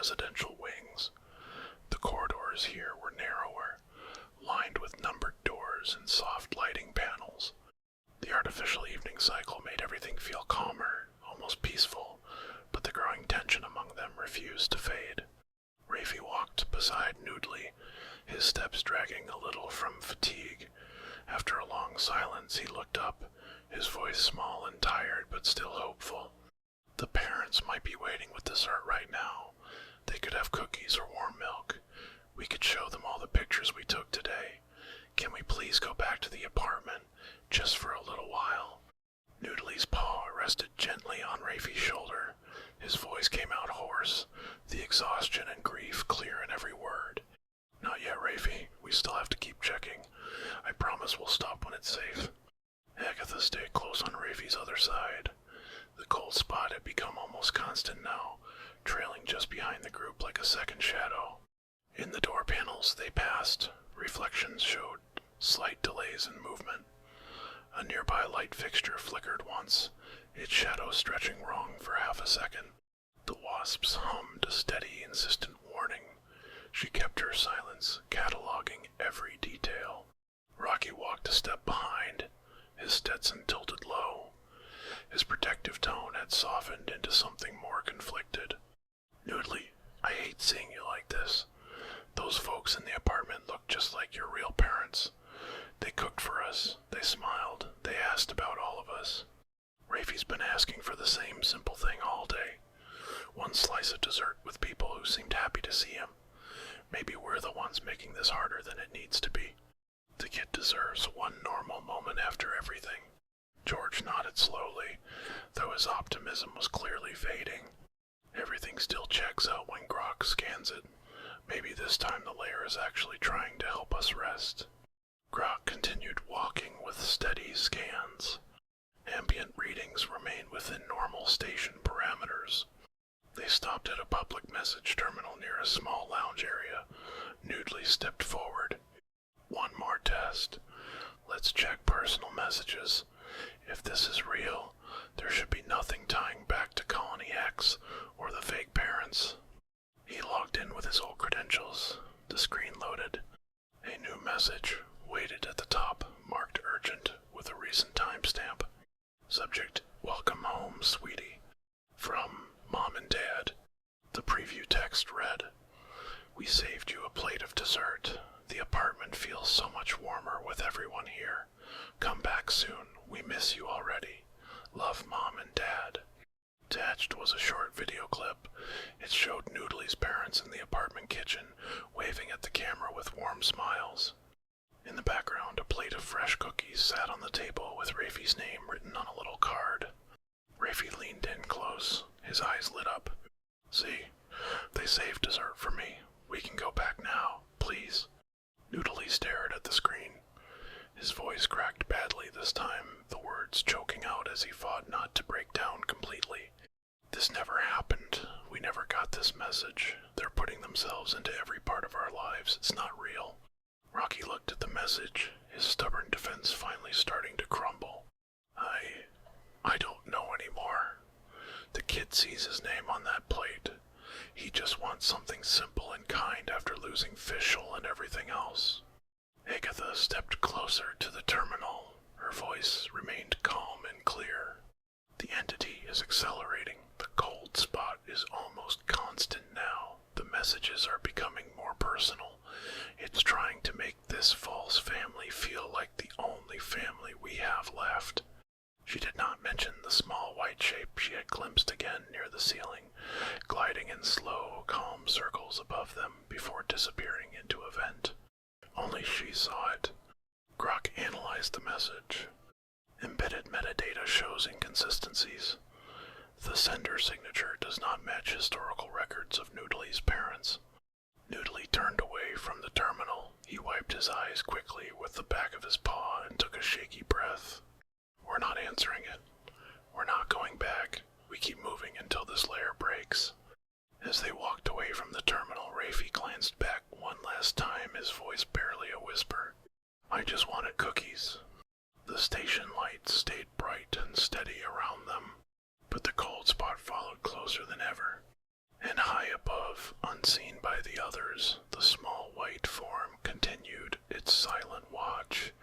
residential wings. The corridors here were narrower, lined with numbered doors and soft lighting panels. The artificial evening cycle made everything feel calmer, almost peaceful, but the growing tension among them refused to fade. Rafey walked beside Noodly, his steps dragging a little from fatigue. After a long silence, he looked up, his voice small and tired but still hopeful. The parents might be waiting with dessert right now. They could have cookies or warm milk. We could show them all the pictures we took today. Can we please go back to the apartment, just for a little while? Noodly's paw rested gently on Rafey's shoulder. His voice came out hoarse, the exhaustion and grief clear in every word. Not yet, Rafey. We still have to keep checking. I promise we'll stop when it's safe. Agatha stayed close on Rafey's other side. The cold spot had become almost constant now, trailing just behind the group like a second shadow. In the door panels they passed, reflections showed slight delays in movement. A nearby light fixture flickered once, its shadow stretching wrong for half a second. The wasps hummed a steady, insistent warning. She kept her silence, cataloging every detail. Rocky walked a step behind, his Stetson tilted low. His protective tone had softened into something more conflicted. Noodly, I hate seeing you like this. Those folks in the apartment look just like your real parents. They cooked for us, they smiled, they asked about all of us. Rafey's been asking for the same simple thing all day. One slice of dessert with people who seemed happy to see him. Maybe we're the ones making this harder than it needs to be. The kid deserves one normal moment after everything. George nodded slowly, though his optimism was clearly fading. Everything still checks out when Grok scans it. Maybe this time the layer is actually trying to help us rest. Grok continued walking with steady scans. Ambient readings remained within normal station parameters. They stopped at a public message terminal near a small lounge area. Noodly stepped forward. One more test. Let's check personal messages. If this is real, there should be nothing tying back to Colony X or the fake parents. He logged in with his old credentials. The screen loaded. A new message waited at the top, marked urgent with a recent timestamp. Subject, welcome home, sweetie. From Mom and Dad. The preview text read, we saved you a plate of dessert. The apartment feels so much warmer with everyone here. Come back soon. We miss you already. Love, Mom and Dad. Attached was a short video clip. It showed Noodly's parents in the apartment kitchen, waving at the camera with warm smiles. In the background, a plate of fresh cookies sat on the table with Rafey's name written on a little card. Rafey leaned in close. His eyes lit up. See, they saved dessert for me. We can go back now, please. Noodly stared at the screen. His voice cracked badly this time, the words choking out as he fought not to break down completely. This never happened. We never got this message. They're putting themselves into every part of our lives. It's not real. Rocky looked at the message, his stubborn defense finally starting to crumble. I don't know anymore. The kid sees his name on that plate. He just wants something simple and kind after losing Fischl and everything else. Agatha stepped closer to the terminal. Her voice remained calm and clear. The entity is accelerating. The cold spot is almost constant now. The messages are becoming more personal. It's trying to make this false family feel like the only family we have left. She did not mention the small white shape she had glimpsed again near the ceiling, gliding in slow, calm circles above them before disappearing into a vent. Only she saw it. Grok analyzed the message. Embedded metadata shows inconsistencies. The sender signature does not match historical records of Noodly's parents. Noodly turned away from the terminal. He wiped his eyes quickly with the back of his paw and took a shaky breath. We're not answering it. We're not going back. We keep moving until this layer breaks. As they walked away from the terminal, Rafey glanced back one last time, his voice barely a whisper. I just wanted cookies. The station lights stayed bright and steady around them, but the cold spot followed closer than ever. And high above, unseen by the others, the small white form continued its silent watch.